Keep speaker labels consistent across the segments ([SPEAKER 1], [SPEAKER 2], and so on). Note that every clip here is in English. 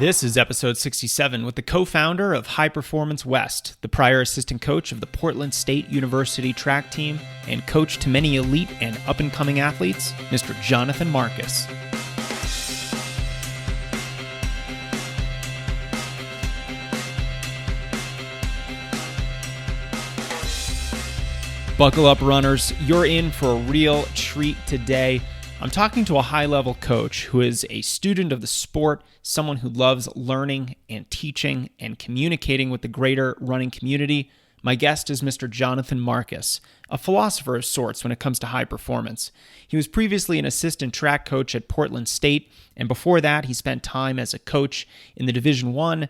[SPEAKER 1] This is episode 67 with the co-founder of High Performance West, the prior assistant coach of the Portland State University track team, and coach to many elite and up-and-coming athletes, Mr. Jonathan Marcus. Buckle up, runners. You're in for a real treat today. I'm talking to a high-level coach who is a student of the sport, someone who loves learning and teaching and communicating with the greater running community. My guest is Mr. Jonathan Marcus, a philosopher of sorts when it comes to high performance. He was previously an assistant track coach at Portland State, and before that, he spent time as a coach in the Division I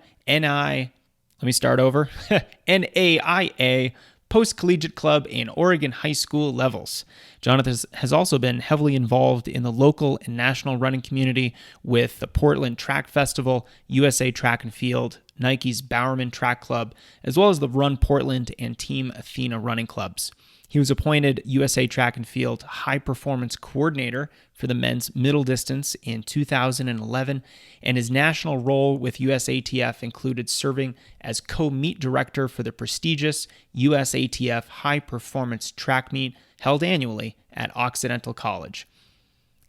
[SPEAKER 1] NAIA post-collegiate club and Oregon high school levels. Jonathan has also been heavily involved in the local and national running community with the Portland Track Festival, USA Track and Field, Nike's Bowerman Track Club, as well as the Run Portland and Team Athena running clubs. He was appointed USA Track and Field High Performance Coordinator for the men's middle distance in 2011, and his national role with USATF included serving as co-meet director for the prestigious USATF High Performance track meet held annually at Occidental College.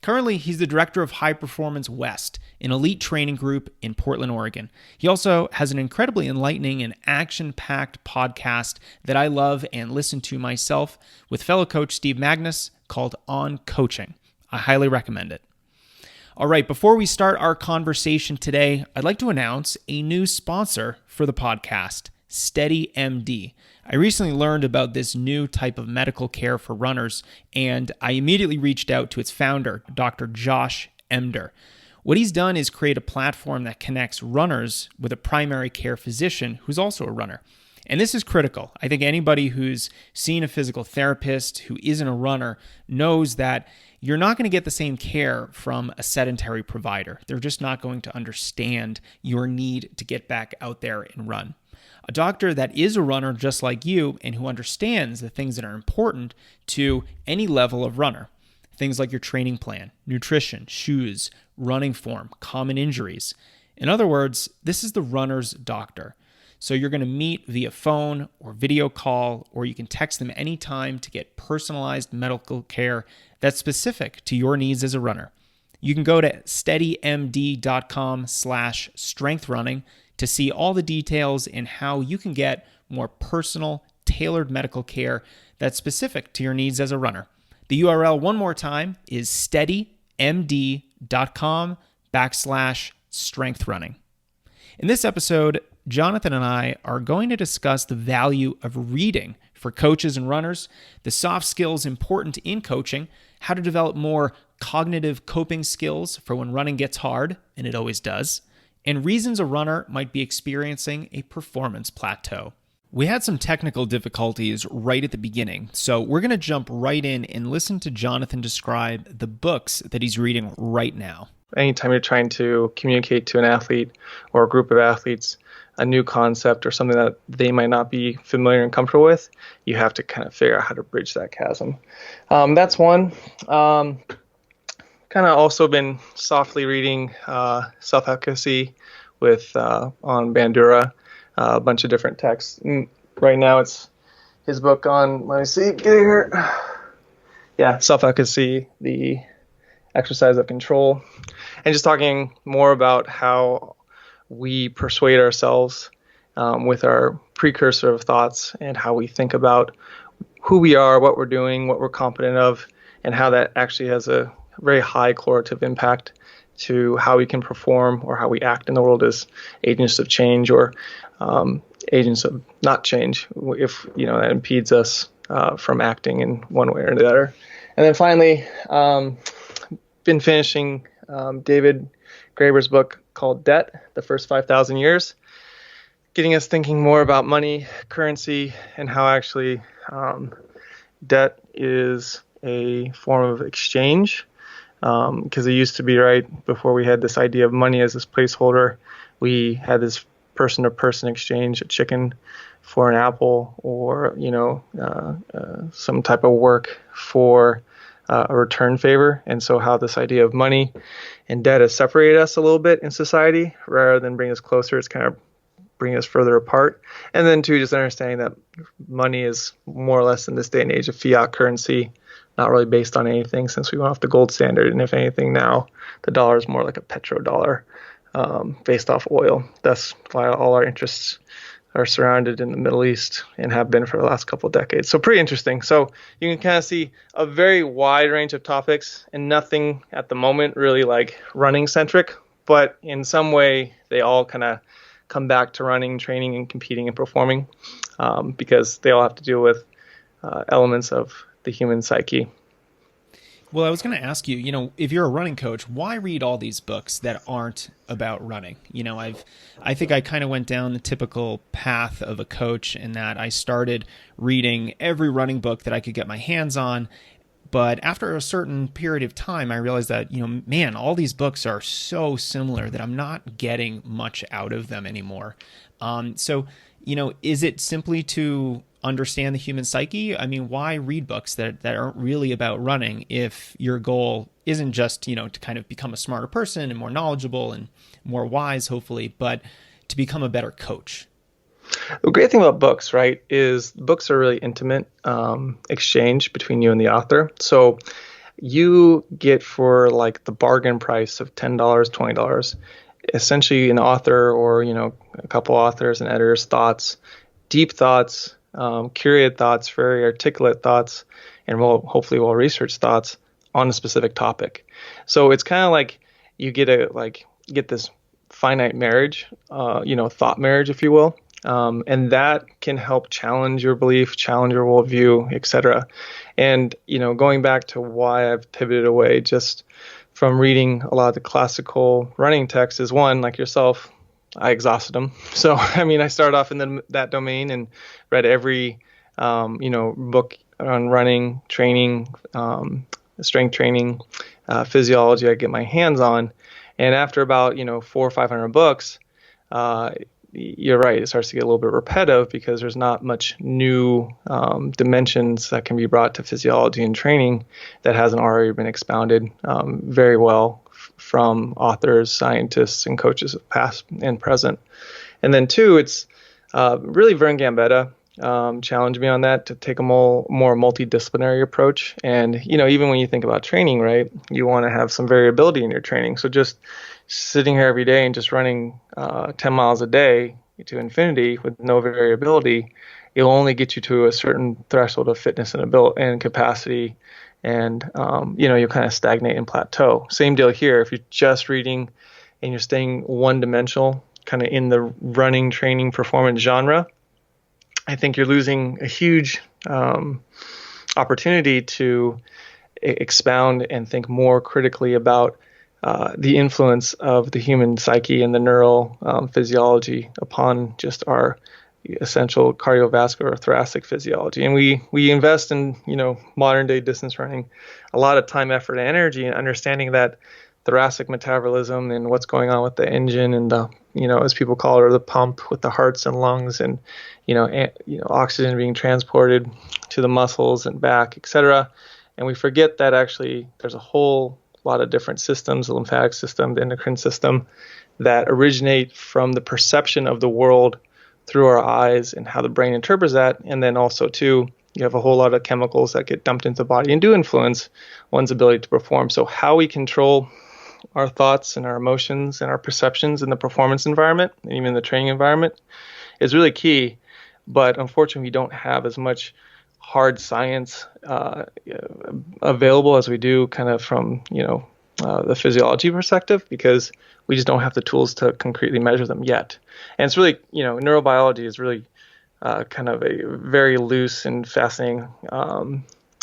[SPEAKER 1] Currently, he's the director of High Performance West, an elite training group in Portland, Oregon. He also has an incredibly enlightening and action-packed podcast that I love and listen to myself with fellow coach Steve Magness called On Coaching. I highly recommend it. All right, before we start our conversation today, I'd like to announce a new sponsor for the podcast, SteadyMD. I recently learned about this new type of medical care for runners, and I immediately reached out to its founder, Dr. Josh Emder. What he's done is create a platform that connects runners with a primary care physician who's also a runner. And this is critical. I think anybody who's seen a physical therapist who isn't a runner knows that you're not going to get the same care from a sedentary provider. They're just not going to understand your need to get back out there and run. A doctor that is a runner just like you and who understands the things that are important to any level of runner. Things like your training plan, nutrition, shoes, running form, common injuries. In other words, this is the runner's doctor. So you're going to meet via phone or video call, or you can text them anytime to get personalized medical care that's specific to your needs as a runner. You can go to steadymd.com/strengthrunning to see all the details and how you can get more personal, tailored medical care that's specific to your needs as a runner. The URL one more time is steadymd.com/strengthrunning. In this episode, Jonathan and I are going to discuss the value of reading for coaches and runners, the soft skills important in coaching, how to develop more cognitive coping skills for when running gets hard, and it always does, and reasons a runner might be experiencing a performance plateau. We had some technical difficulties right at the beginning, so we're going to jump right in and listen to Jonathan describe the books that he's reading right now.
[SPEAKER 2] Anytime you're trying to communicate to an athlete or a group of athletes a new concept or something that they might not be familiar and comfortable with, you have to kind of figure out how to bridge that chasm. That's one. Kind of also been softly reading self-efficacy with on Bandura, a bunch of different texts. And right now it's his book on, let me see, get here. Yeah, self-efficacy, the exercise of control, and just talking more about how we persuade ourselves with our precursor of thoughts and how we think about who we are, what we're doing, what we're competent of, and how that actually has a very high correlative impact to how we can perform or how we act in the world as agents of change or agents of not change, if that impedes us from acting in one way or the other. And then finally, been finishing David Graeber's book called Debt, The First 5,000 Years, getting us thinking more about money, currency, and how actually debt is a form of exchange. Because it used to be, right, before we had this idea of money as this placeholder, we had this person-to-person exchange, a chicken for an apple, or, some type of work for a return favor. And so how this idea of money and debt has separated us a little bit in society rather than bring us closer. It's kind of bring us further apart. And then two, just understanding that money is more or less in this day and age a fiat currency, not really based on anything since we went off the gold standard. And if anything now, the dollar is more like a petrodollar based off oil. That's why all our interests are surrounded in the Middle East and have been for the last couple of decades. So pretty interesting. So you can kind of see a very wide range of topics and nothing at the moment really like running centric, but in some way they all kind of come back to running, training, and competing and performing because they all have to deal with elements of the human psyche.
[SPEAKER 1] Well, I was going to ask you, if you're a running coach, why read all these books that aren't about running? I think I kind of went down the typical path of a coach in that I started reading every running book that I could get my hands on. But after a certain period of time, I realized that, man, all these books are so similar that I'm not getting much out of them anymore. So, is it simply to understand the human psyche? I mean, why read books that aren't really about running if your goal isn't just, to kind of become a smarter person and more knowledgeable and more wise, hopefully, but to become a better coach?
[SPEAKER 2] The great thing about books, right, is books are really intimate exchange between you and the author. So you get for like the bargain price of $10, $20, essentially an author or, a couple authors and editors' thoughts, deep thoughts, curated thoughts, very articulate thoughts, and hopefully well-researched thoughts on a specific topic. So it's kind of like you get this finite marriage, thought marriage, if you will. And that can help challenge your belief, challenge your worldview, etc. And, going back to why I've pivoted away just from reading a lot of the classical running texts is one, like yourself, I exhausted them. So, I started off in that domain and read every, book on running, training, strength training, physiology I get my hands on. And after about, 400 or 500 books, you're right. It starts to get a little bit repetitive because there's not much new dimensions that can be brought to physiology and training that hasn't already been expounded very well from authors, scientists, and coaches of past and present. And then two, it's really Vern Gambetta challenged me on that to take a more multidisciplinary approach. And, even when you think about training, right, you want to have some variability in your training. So just sitting here every day and just running 10 miles a day to infinity with no variability, it'll only get you to a certain threshold of fitness and ability and capacity. And, you'll kind of stagnate and plateau. Same deal here. If you're just reading and you're staying one-dimensional, kind of in the running, training, performance genre, I think you're losing a huge opportunity to expound and think more critically about the influence of the human psyche and the neural physiology upon just our essential cardiovascular thoracic physiology. And we invest in, modern day distance running, a lot of time, effort, and energy in understanding that thoracic metabolism and what's going on with the engine and the, as people call it, or the pump with the hearts and lungs and, oxygen being transported to the muscles and back, etc. And we forget that actually there's a whole lot of different systems, the lymphatic system, the endocrine system, that originate from the perception of the world through our eyes and how the brain interprets that. And then also, too, you have a whole lot of chemicals that get dumped into the body and do influence one's ability to perform. So how we control our thoughts and our emotions and our perceptions in the performance environment, and even the training environment, is really key. But unfortunately, we don't have as much hard science available as we do kind of from, the physiology perspective, because we just don't have the tools to concretely measure them yet. And it's really, neurobiology is really kind of a very loose and fascinating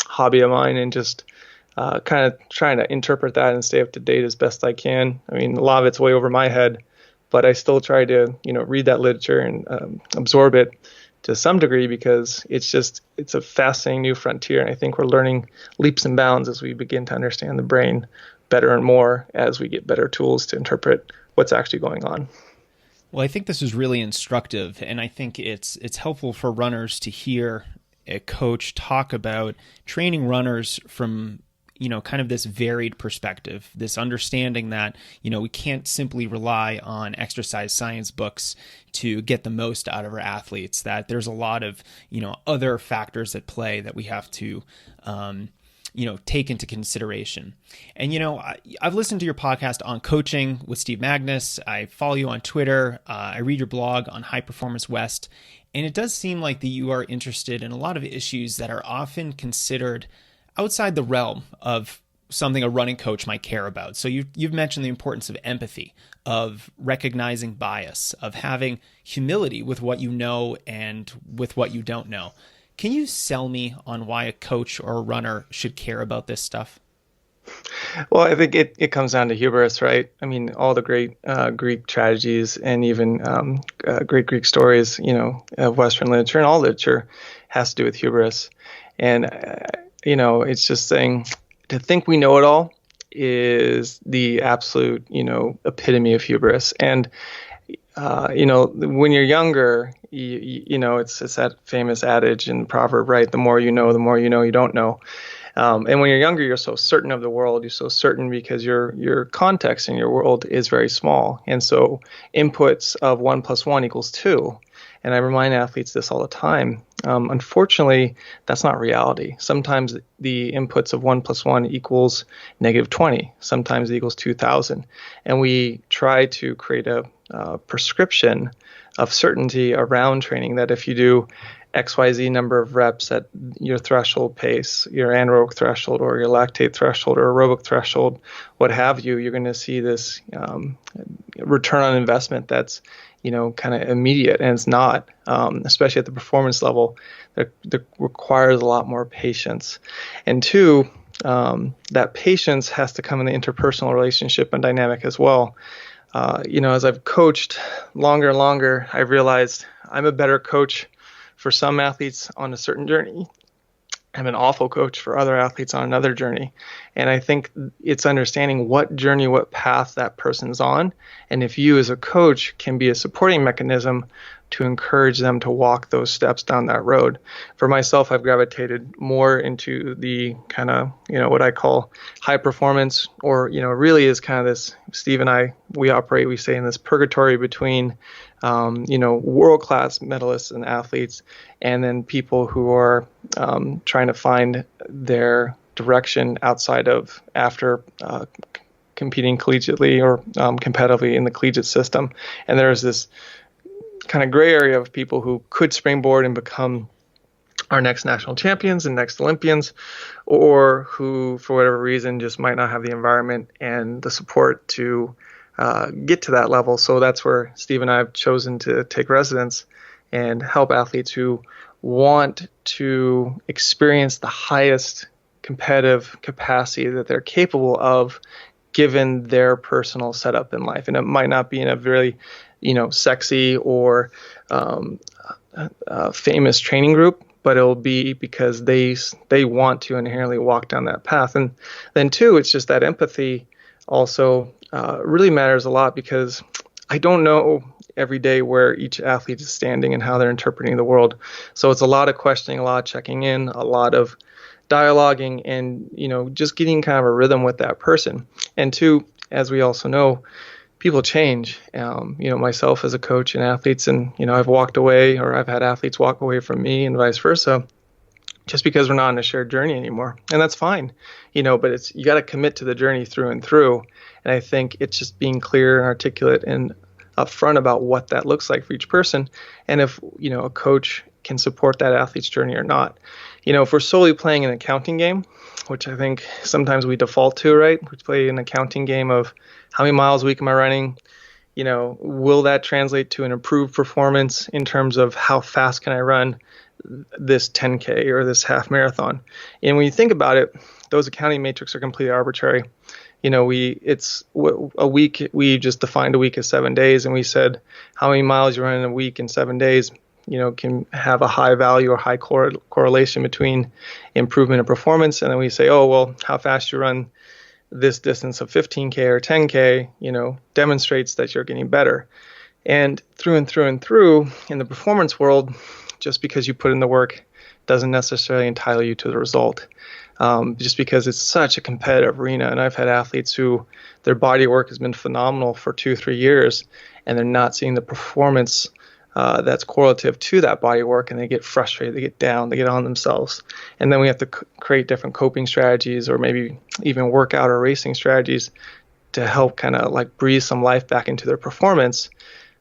[SPEAKER 2] hobby of mine, and just kind of trying to interpret that and stay up to date as best I can. A lot of it's way over my head, but I still try to, read that literature and absorb it to some degree, because it's a fascinating new frontier. And I think we're learning leaps and bounds as we begin to understand the brain better and more as we get better tools to interpret what's actually going on.
[SPEAKER 1] Well, I think this is really instructive, and I think it's helpful for runners to hear a coach talk about training runners from kind of this varied perspective, this understanding that, we can't simply rely on exercise science books to get the most out of our athletes, that there's a lot of, other factors at play that we have to, take into consideration. And, I've listened to your podcast on coaching with Steve Magness. I follow you on Twitter. I read your blog on High Performance West. And it does seem like that you are interested in a lot of issues that are often considered outside the realm of something a running coach might care about. So you've mentioned the importance of empathy, of recognizing bias, of having humility with what you know and with what you don't know. Can you sell me on why a coach or a runner should care about this stuff?
[SPEAKER 2] Well, I think it comes down to hubris, right? I mean, all the great Greek tragedies and even great Greek stories, of Western literature and all literature has to do with hubris. And, it's just saying to think we know it all is the absolute, epitome of hubris. And, when you're younger, it's that famous adage in the proverb, right? The more you know you don't know. And when you're younger, you're so certain of the world. You're so certain because your context in your world is very small. And so inputs of 1 + 1 = 2. And I remind athletes this all the time. Unfortunately, that's not reality. Sometimes the inputs of 1 + 1 = -20. Sometimes it equals 2,000. And we try to create a prescription of certainty around training that if you do XYZ number of reps at your threshold pace, your anaerobic threshold or your lactate threshold or aerobic threshold, what have you, you're going to see this return on investment that's, kind of immediate. And it's not, especially at the performance level, that requires a lot more patience. And two, that patience has to come in the interpersonal relationship and dynamic as well. As I've coached longer and longer, I've realized I'm a better coach for some athletes on a certain journey. I'm an awful coach for other athletes on another journey. And I think it's understanding what journey, what path that person's on. And if you as a coach can be a supporting mechanism to encourage them to walk those steps down that road. For myself, I've gravitated more into the kind of, what I call high performance, or, really is kind of this, Steve and I, we say in this purgatory between, world-class medalists and athletes, and then people who are trying to find their direction outside of after competing collegiately or competitively in the collegiate system. And there's this kind of gray area of people who could springboard and become our next national champions and next Olympians, or who, for whatever reason, just might not have the environment and the support to get to that level. So that's where Steve and I have chosen to take residence and help athletes who want to experience the highest competitive capacity that they're capable of given their personal setup in life. And it might not be in a very sexy or famous training group, but it'll be because they want to inherently walk down that path. And then two, it's just that empathy also really matters a lot, because I don't know every day where each athlete is standing and how they're interpreting the world. So it's a lot of questioning, a lot of checking in, a lot of dialoguing, and just getting kind of a rhythm with that person. And two, as we also know, people change. Myself as a coach and athletes, and I've walked away, or I've had athletes walk away from me, and vice versa, just because we're not on a shared journey anymore. And that's fine, but you got to commit to the journey through and through. And I think it's just being clear and articulate and upfront about what that looks like for each person, and if a coach can support that athlete's journey or not. If we're solely playing an accounting game, which I think sometimes we default to, right? We play an accounting game of how many miles a week am I running? Will that translate to an improved performance in terms of how fast can I run this 10K or this half marathon? And when you think about it, those accounting metrics are completely arbitrary. It's a week. We just defined a week as 7 days, and we said how many miles you run in a week in 7 days, can have a high value or high correlation between improvement in performance. And then we say, oh, well, how fast you run this distance of 15K or 10K, demonstrates that you're getting better. And through and through and through in the performance world, just because you put in the work doesn't necessarily entitle you to the result. Just because it's such a competitive arena. And I've had athletes who their body work has been phenomenal for 2-3 years, and they're not seeing the performance that's correlative to that body work, and they get frustrated, they get down, they get on themselves. And then we have to create different coping strategies, or maybe even workout or racing strategies to help kind of like breathe some life back into their performance.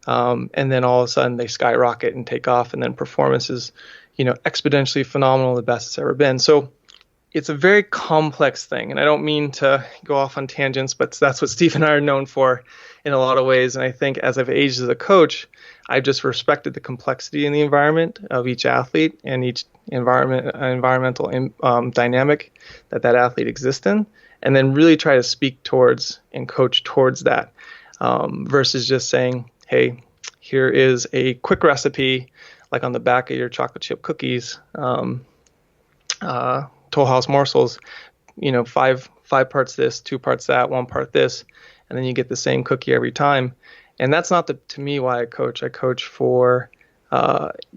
[SPEAKER 2] And then all of a sudden they skyrocket and take off, and then performance is, exponentially phenomenal, the best it's ever been. So it's a very complex thing, and I don't mean to go off on tangents, but that's what Steve and I are known for in a lot of ways. And I think as I've aged as a coach, I've just respected the complexity in the environment of each athlete and each environmental dynamic that athlete exists in, and then really try to speak towards and coach towards that, versus just saying, hey, here is a quick recipe, like on the back of your chocolate chip cookies, Toll House morsels, 5 parts this, 2 parts that, 1 part this, and then you get the same cookie every time. And that's not to me why I coach. I coach for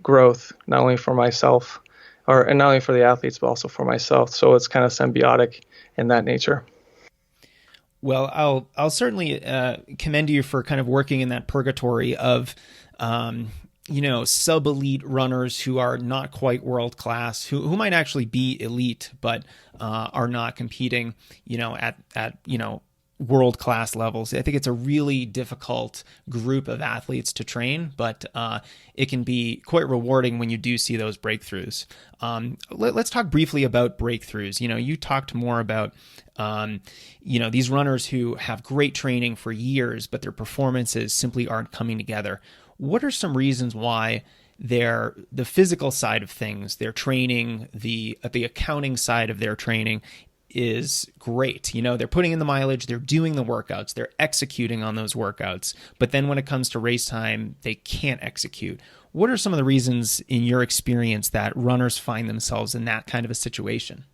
[SPEAKER 2] growth, not only for myself, and not only for the athletes, but also for myself. So it's kind of symbiotic in that nature.
[SPEAKER 1] Well, I'll certainly commend you for kind of working in that purgatory of sub-elite runners who are not quite world class, who might actually be elite, but are not competing, at world class levels. I think it's a really difficult group of athletes to train, but it can be quite rewarding when you do see those breakthroughs. Let's talk briefly about breakthroughs. You talked more about these runners who have great training for years, but their performances simply aren't coming together. What are some reasons why the physical side of things, their training, the accounting side of their training is great? They're putting in the mileage, they're doing the workouts, they're executing on those workouts, but then when it comes to race time, they can't execute. What are some of the reasons in your experience that runners find themselves in that kind of a situation?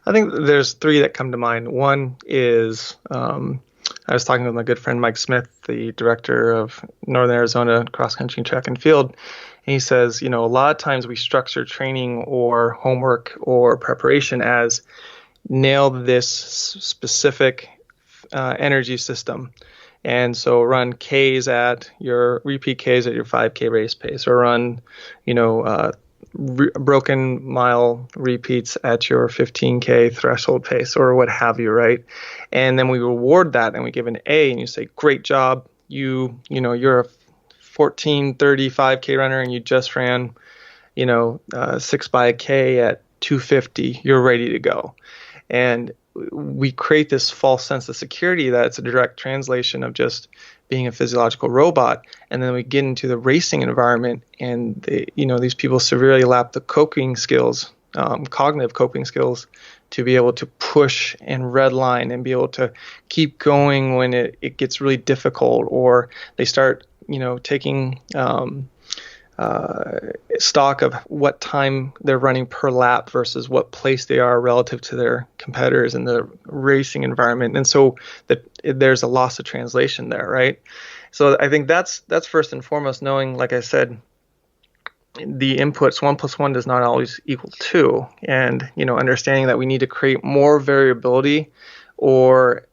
[SPEAKER 2] I think there's 3 that come to mind. One is, I was talking with my good friend Mike Smith, the director of Northern Arizona Cross Country Track and Field, and he says, a lot of times we structure training or homework or preparation as nail this specific energy system. And so run Ks at your repeat Ks at your 5K race pace, or run, broken mile repeats at your 15K threshold pace, or what have you, right? And then we reward that and we give an A, and you say, great job. You're a 14:30 5K runner and you just ran, 6 by a K at 2:50. You're ready to go. And we create this false sense of security that it's a direct translation of just being a physiological robot. And then we get into the racing environment, and these people severely lack the coping skills, cognitive coping skills, to be able to push and redline and be able to keep going when it gets really difficult, or they start taking stock of what time they're running per lap versus what place they are relative to their competitors in the racing environment. And so there's a loss of translation there, right? So I think that's first and foremost, knowing, like I said, the inputs 1 + 1 does not always equal 2, and understanding that we need to create more variability, or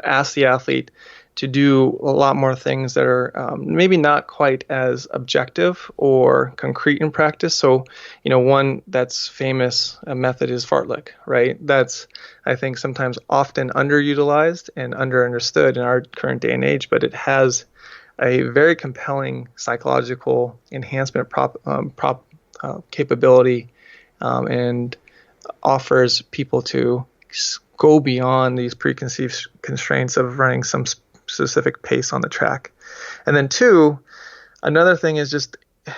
[SPEAKER 2] ask the athlete to do a lot more things that are maybe not quite as objective or concrete in practice. So, one that's famous method is fartlek, right? That's, I think, sometimes often underutilized and understood in our current day and age, but it has a very compelling psychological enhancement capability, and offers people to go beyond these preconceived constraints of running some specific pace on the track. And then 2, another thing is just,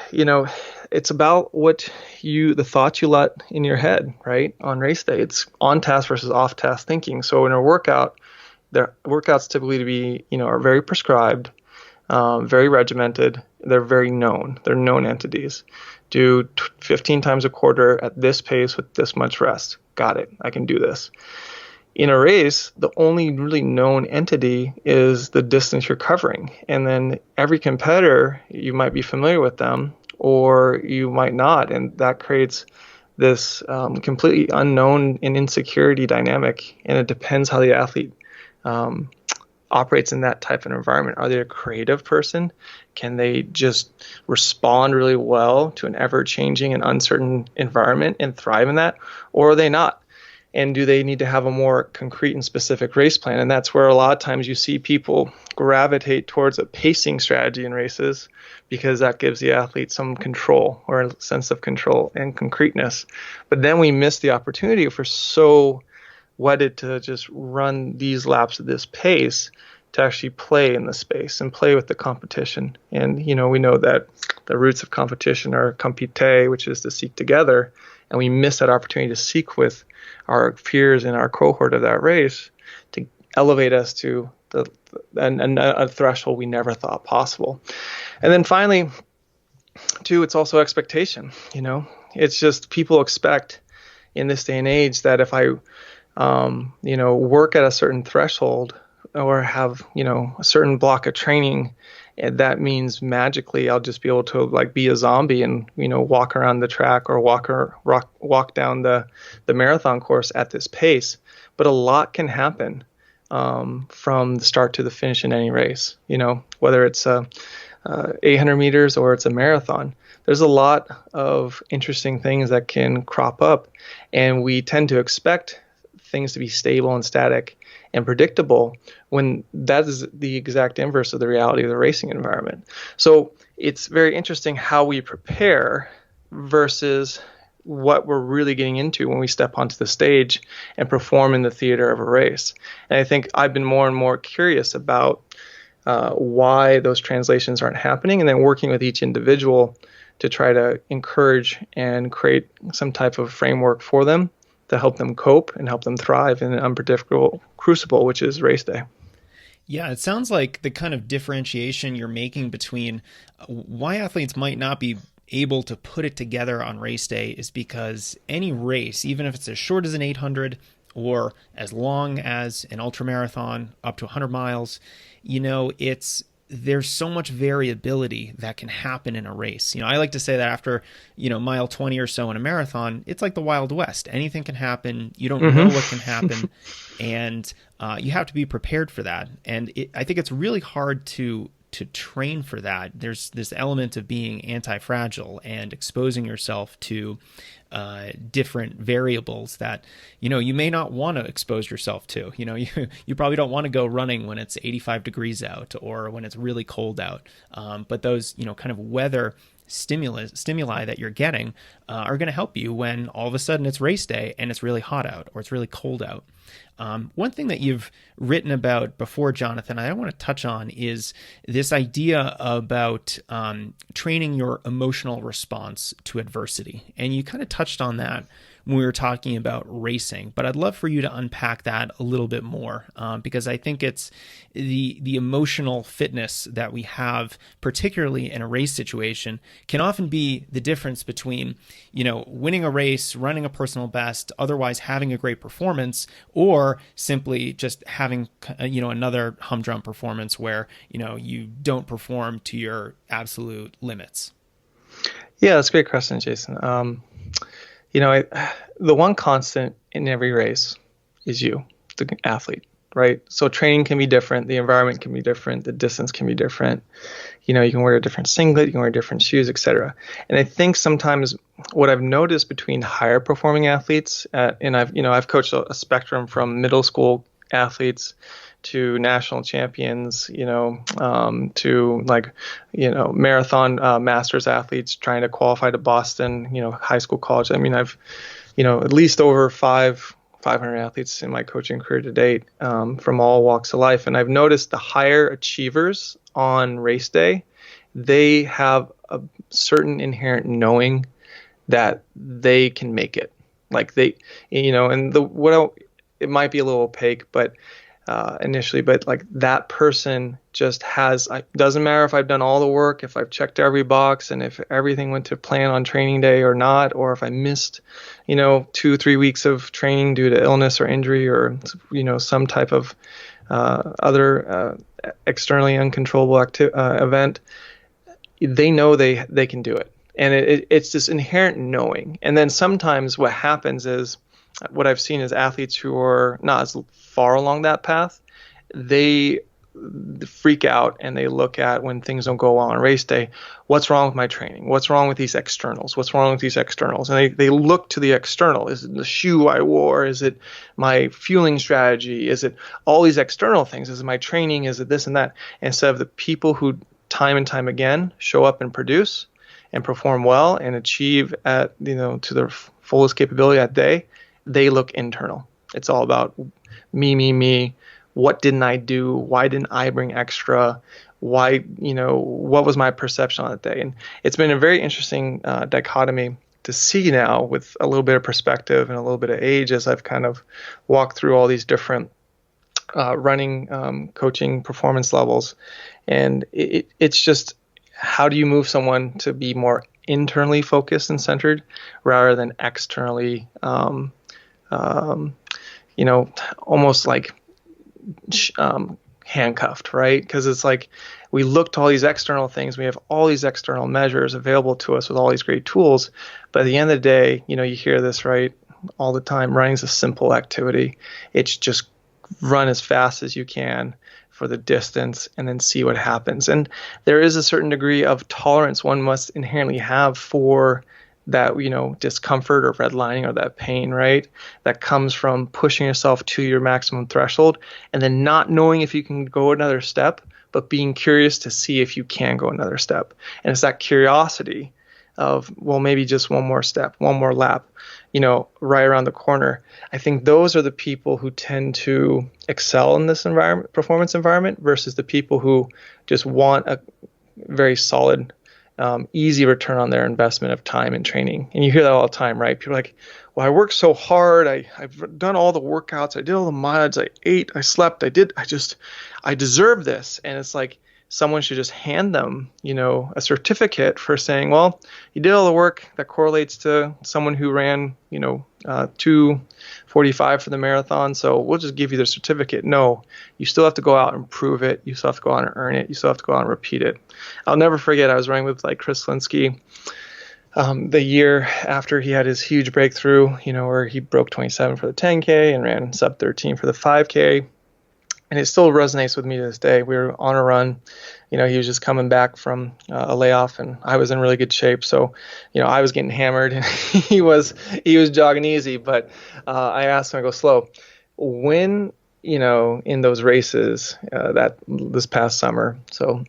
[SPEAKER 2] it's about the thoughts you let in your head, right? On race day, it's on task versus off task thinking. So in a workout, their workouts typically to be, are very prescribed, very regimented. They're very known. They're known entities. Do 15 times a quarter at this pace with this much rest. Got it. I can do this. In a race, the only really known entity is the distance you're covering. And then every competitor, you might be familiar with them, or you might not. And that creates this completely unknown and insecurity dynamic. And it depends how the athlete operates in that type of environment. Are they a creative person? Can they just respond really well to an ever-changing and uncertain environment and thrive in that? Or are they not? And do they need to have a more concrete and specific race plan? And that's where a lot of times you see people gravitate towards a pacing strategy in races, because that gives the athlete some control or a sense of control and concreteness. But then we miss the opportunity if we're so wedded to just run these laps at this pace to actually play in the space and play with the competition. And, we know that the roots of competition are compete, which is to seek together. And we miss that opportunity to seek with our peers in our cohort of that race to elevate us to a threshold we never thought possible. And then finally, too, it's also expectation. It's just people expect in this day and age that if I, work at a certain threshold or have, a certain block of training, and that means magically I'll just be able to be a zombie and, walk around the track or walk down the marathon course at this pace. But a lot can happen from the start to the finish in any race, whether it's 800 meters or it's a marathon. There's a lot of interesting things that can crop up, and we tend to expect things to be stable and static and predictable when that is the exact inverse of the reality of the racing environment. So it's very interesting how we prepare versus what we're really getting into when we step onto the stage and perform in the theater of a race. And I think I've been more and more curious about why those translations aren't happening, and then working with each individual to try to encourage and create some type of framework for them to help them cope and help them thrive in an unpredictable crucible, which is race day.
[SPEAKER 1] Yeah, it sounds like the kind of differentiation you're making between why athletes might not be able to put it together on race day is because any race, even if it's as short as an 800 or as long as an ultramarathon up to 100 miles, there's so much variability that can happen in a race. I like to say that after, mile 20 or so in a marathon, it's like the Wild West. Anything can happen. You don't know what can happen. And you have to be prepared for that. And I think it's really hard to train for that. There's this element of being anti-fragile and exposing yourself to different variables that, you may not want to expose yourself to. You probably don't want to go running when it's 85 degrees out or when it's really cold out. But those, kind of weather stimuli that you're getting are going to help you when all of a sudden it's race day and it's really hot out or it's really cold out. One thing that you've written about before, Jonathan, I want to touch on is this idea about training your emotional response to adversity. And you kind of touched on that when we were talking about racing, but I'd love for you to unpack that a little bit more because I think it's the emotional fitness that we have, particularly in a race situation, can often be the difference between, winning a race, running a personal best, otherwise having a great performance, or simply just having, another humdrum performance where, you don't perform to your absolute limits.
[SPEAKER 2] Yeah, that's a great question, Jason. The one constant in every race is you, the athlete, right? So training can be different. The environment can be different. The distance can be different. You can wear a different singlet, you can wear different shoes, etc. And I think sometimes what I've noticed between higher performing athletes, and I've coached a spectrum from middle school athletes to national champions, to marathon masters athletes trying to qualify to Boston, high school, college. I mean, I've, at least over 500 athletes in my coaching career to date, from all walks of life. And I've noticed the higher achievers on race day, they have a certain inherent knowing that they can make it. It might be a little opaque, but initially, but that person just has, doesn't matter if I've done all the work, if I've checked every box and if everything went to plan on training day or not, or if I missed, 2-3 weeks of training due to illness or injury or, some type of other externally uncontrollable event, they know they can do it. And it's this inherent knowing. And then sometimes what happens is, what I've seen is athletes who are not as far along that path, they freak out and they look at when things don't go well on race day. What's wrong with my training? What's wrong with these externals? What's wrong with these externals? And they look to the external. Is it the shoe I wore? Is it my fueling strategy? Is it all these external things? Is it my training? Is it this and that? Instead of the people who time and time again show up and produce and perform well and achieve at, to their fullest capability that day, they look internal. It's all about me. What didn't I do? Why didn't I bring extra? Why, what was my perception on that day? And it's been a very interesting dichotomy to see now with a little bit of perspective and a little bit of age as I've kind of walked through all these different running, coaching, performance levels. And it's just, how do you move someone to be more internally focused and centered rather than externally, almost like handcuffed, right? Because it's like we look to all these external things. We have all these external measures available to us with all these great tools. But at the end of the day, you hear this, right, all the time. Running is a simple activity. It's just run as fast as you can for the distance and then see what happens. And there is a certain degree of tolerance one must inherently have for that, discomfort or redlining or that pain, right? That comes from pushing yourself to your maximum threshold and then not knowing if you can go another step, but being curious to see if you can go another step. And it's that curiosity of, well, maybe just one more step, one more lap, right around the corner. I think those are the people who tend to excel in this environment, performance environment, versus the people who just want a very solid, easy return on their investment of time and training. And you hear that all the time, right? People are like, well, I worked so hard. I've done all the workouts. I did all the miles. I ate. I slept. I deserve this. And it's like someone should just hand them, a certificate for saying, well, you did all the work that correlates to someone who ran, 2:45 for the marathon. So we'll just give you the certificate. No, you still have to go out and prove it. You still have to go out and earn it. You still have to go out and repeat it. I'll never forget, I was running with Chris Linsky the year after he had his huge breakthrough, where he broke 27 for the 10K and ran sub 13 for the 5K. And it still resonates with me to this day. We were on a run. He was just coming back from a layoff, and I was in really good shape. So, I was getting hammered, and he was jogging easy. But I asked him to go slow. When, in those races that this past summer, so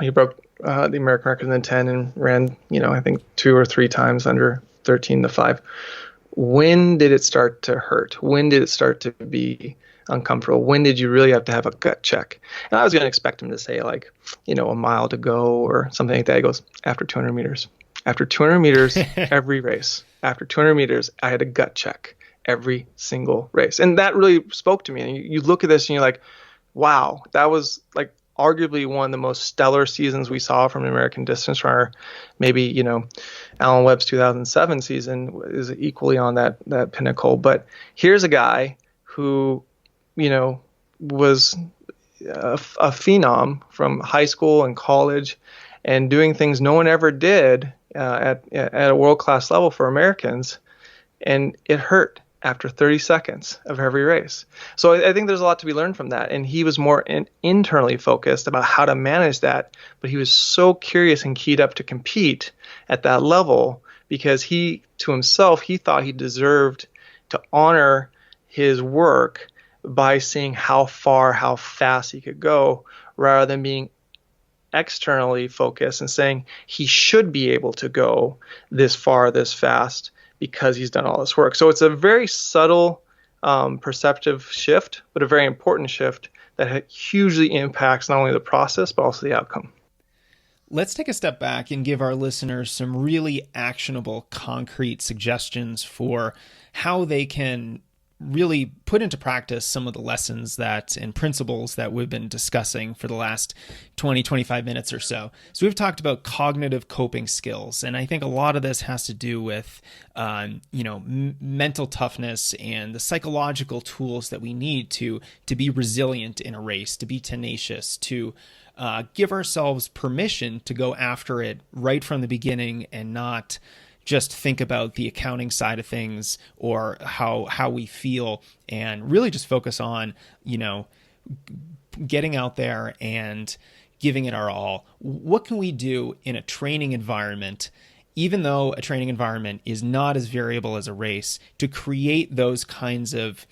[SPEAKER 2] he broke the American record in the 10 and ran, I think 2 or 3 times under 13 to 5. When did it start to hurt? When did it start to be uncomfortable? When did you really have to have a gut check? And I was going to expect him to say a mile to go or something like that. He goes, after 200 meters. After 200 meters, every race. After 200 meters, I had a gut check every single race. And that really spoke to me. And you look at this and you're like, wow, that was arguably one of the most stellar seasons we saw from an American distance runner. Maybe, Alan Webb's 2007 season is equally on that pinnacle. But here's a guy who, was a phenom from high school and college and doing things no one ever did at a world-class level for Americans. And it hurt after 30 seconds of every race. So I think there's a lot to be learned from that. And he was more internally focused about how to manage that. But he was so curious and keyed up to compete at that level because he thought he deserved to honor his work by seeing how fast he could go, rather than being externally focused and saying he should be able to go this far, this fast, because he's done all this work. So it's a very subtle, perceptive shift, but a very important shift that hugely impacts not only the process, but also the outcome.
[SPEAKER 1] Let's take a step back and give our listeners some really actionable, concrete suggestions for how they can really put into practice some of the lessons and principles that we've been discussing for the last 20, 25 minutes or so. So we've talked about cognitive coping skills. And I think a lot of this has to do with, mental toughness and the psychological tools that we need to be resilient in a race, to be tenacious, to give ourselves permission to go after it right from the beginning and not just think about the accounting side of things or how we feel, and really just focus on, getting out there and giving it our all. What can we do in a training environment, even though a training environment is not as variable as a race, to create those kinds of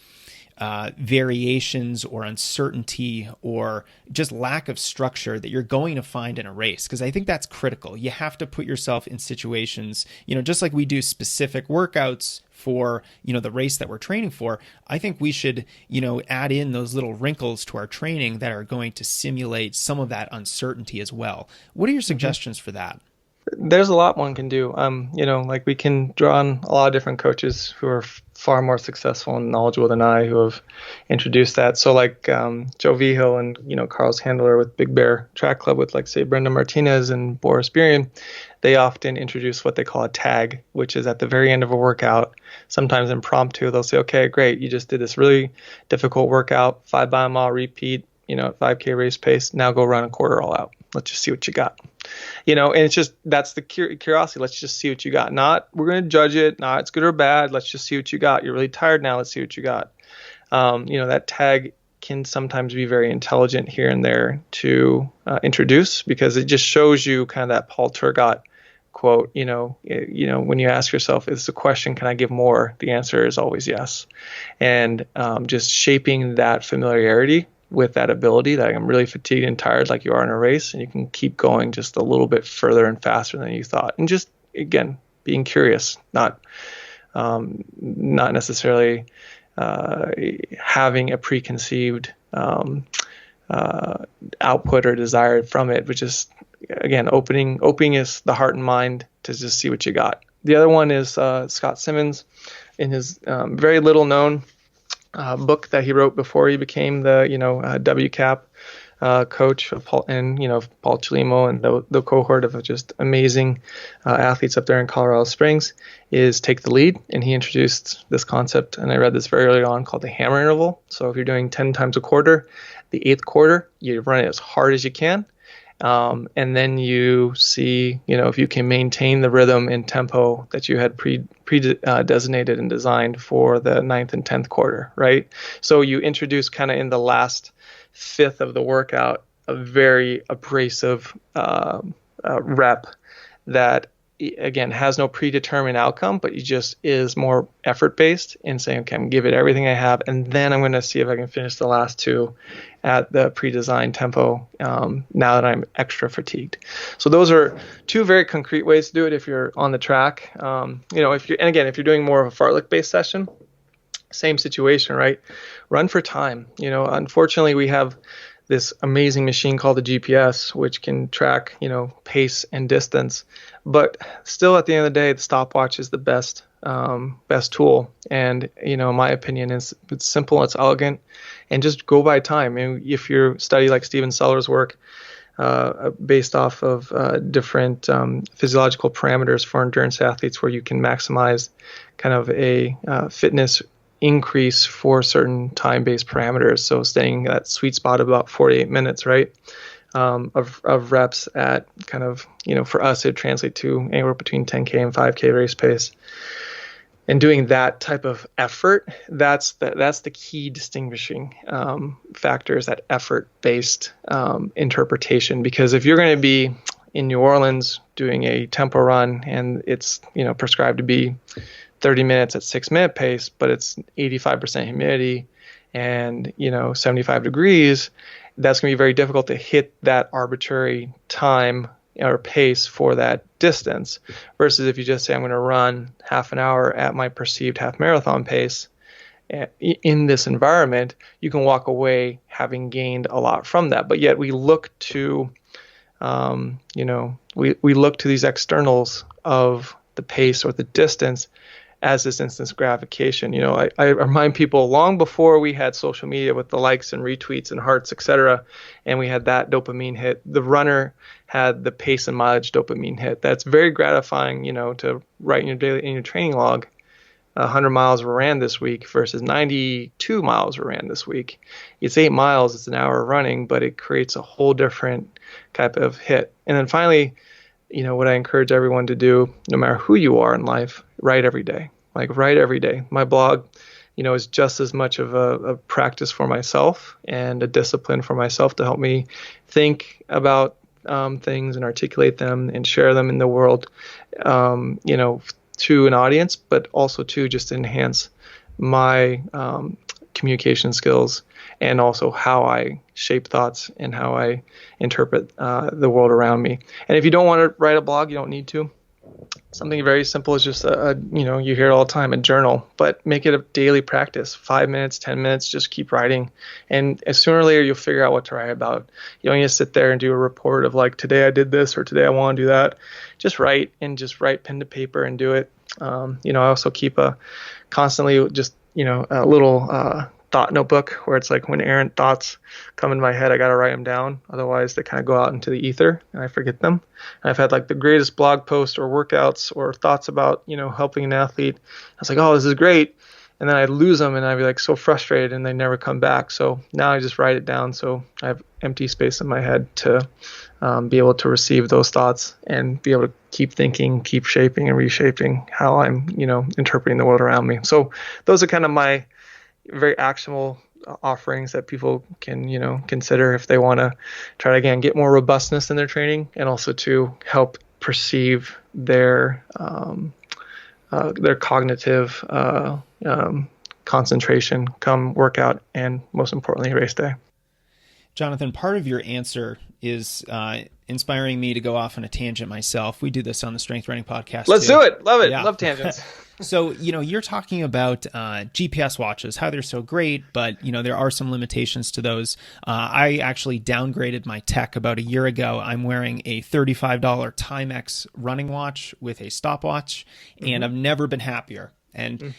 [SPEAKER 1] variations or uncertainty or just lack of structure that you're going to find in a race? Because I think that's critical. You have to put yourself in situations, just like we do specific workouts for, the race that we're training for. I think we should, add in those little wrinkles to our training that are going to simulate some of that uncertainty as well. What are your suggestions for that?
[SPEAKER 2] There's a lot one can do. Like we can draw on a lot of different coaches who are far more successful and knowledgeable than I who have introduced that. So like Joe Vigil and, Carlos Handler with Big Bear Track Club with like, say, Brenda Martinez and Boris Burian, they often introduce what they call a tag, which is at the very end of a workout, sometimes impromptu. They'll say, okay, great. You just did this really difficult workout, 5 by a mile repeat, 5K race pace. Now go run a quarter all out. Let's just see what you got. And it's just, that's the curiosity. Let's just see what you got. Not, we're going to judge it. Not, it's good or bad. Let's just see what you got. You're really tired now. Let's see what you got. That tag can sometimes be very intelligent here and there to introduce, because it just shows you kind of that Paul Turgot quote, when you ask yourself, is the question, can I give more? The answer is always yes. And just shaping that familiarity with that ability that I'm really fatigued and tired like you are in a race, and you can keep going just a little bit further and faster than you thought. And just, again, being curious, not necessarily having a preconceived output or desire from it, but just, again, opening is the heart and mind to just see what you got. The other one is Scott Simmons in his very little known book that he wrote before he became the WCAP coach of Paul Chelimo and the cohort of just amazing athletes up there in Colorado Springs, is Take the Lead. And he introduced this concept, and I read this very early on, called the hammer interval. So if you're doing 10 times a quarter, the eighth quarter, you run it as hard as you can. And then you see, if you can maintain the rhythm and tempo that you had designated and designed for the 9th and 10th quarter, right? So you introduce kind of in the last fifth of the workout a very abrasive rep that, again, has no predetermined outcome, but it just is more effort-based in saying, okay, I'm going to give it everything I have, and then I'm going to see if I can finish the last two at the pre-designed tempo now that I'm extra fatigued. So those are two very concrete ways to do it if you're on the track. If you're doing more of a fartlek-based session, same situation, right? Run for time. Unfortunately, we have this amazing machine called the GPS, which can track, pace and distance. But still, at the end of the day, the stopwatch is the best tool. And, in my opinion, it's simple, it's elegant, and just go by time. And if you study like Steven Seller's work, based off of different physiological parameters for endurance athletes, where you can maximize kind of a fitness increase for certain time-based parameters. So staying at that sweet spot of about 48 minutes, right, of reps at kind of, for us, it translates to anywhere between 10K and 5K race pace. And doing that type of effort, that's the key distinguishing factor, is that effort-based interpretation. Because if you're going to be in New Orleans doing a tempo run and it's, prescribed to be 30 minutes at 6-minute pace, but it's 85% humidity and, 75 degrees, that's going to be very difficult to hit that arbitrary time or pace for that distance. Versus if you just say, I'm going to run half an hour at my perceived half marathon pace in this environment, you can walk away having gained a lot from that. But yet we look to, we look to these externals of the pace or the distance as this instant gratification. I remind people, long before we had social media with the likes and retweets and hearts, etc., and we had that dopamine hit, the runner had the pace and mileage dopamine hit. That's very gratifying, to write in your training log, 100 miles were ran this week versus 92 miles were ran this week. It's 8 miles, it's an hour of running, but it creates a whole different type of hit. And then finally, what I encourage everyone to do, no matter who you are in life, write every day. Write every day. My blog, is just as much of a practice for myself and a discipline for myself to help me think about things and articulate them and share them in the world, to an audience, but also to just enhance my communication skills and also how I shape thoughts and how I interpret the world around me. And if you don't want to write a blog, you don't need to. Something very simple is just you hear it all the time, a journal, but make it a daily practice. 5 minutes, 10 minutes, just keep writing. And sooner or later, you'll figure out what to write about. You don't need to sit there and do a report of today I did this or today I want to do that. Just write pen to paper and do it. I also keep a little thought notebook where it's when errant thoughts come in my head, I got to write them down. Otherwise, they kind of go out into the ether and I forget them. And I've had the greatest blog posts or workouts or thoughts about, helping an athlete. I was oh, this is great. And then I'd lose them and I'd be so frustrated and they never come back. So now I just write it down. So I have empty space in my head to be able to receive those thoughts and be able to keep thinking, keep shaping and reshaping how I'm, interpreting the world around me. So those are kind of my very actionable offerings that people can, consider if they want to try to, again, get more robustness in their training and also to help perceive their cognitive concentration come workout and, most importantly, race day.
[SPEAKER 1] Jonathan, part of your answer is inspiring me to go off on a tangent myself. We do this on the Strength Running Podcast.
[SPEAKER 2] Let's do it. Love it.
[SPEAKER 1] Yeah.
[SPEAKER 2] Love tangents.
[SPEAKER 1] So, you're talking about GPS watches, how they're so great, but, there are some limitations to those. I actually downgraded my tech about a year ago. I'm wearing a $35 Timex running watch with a stopwatch, and I've never been happier. And,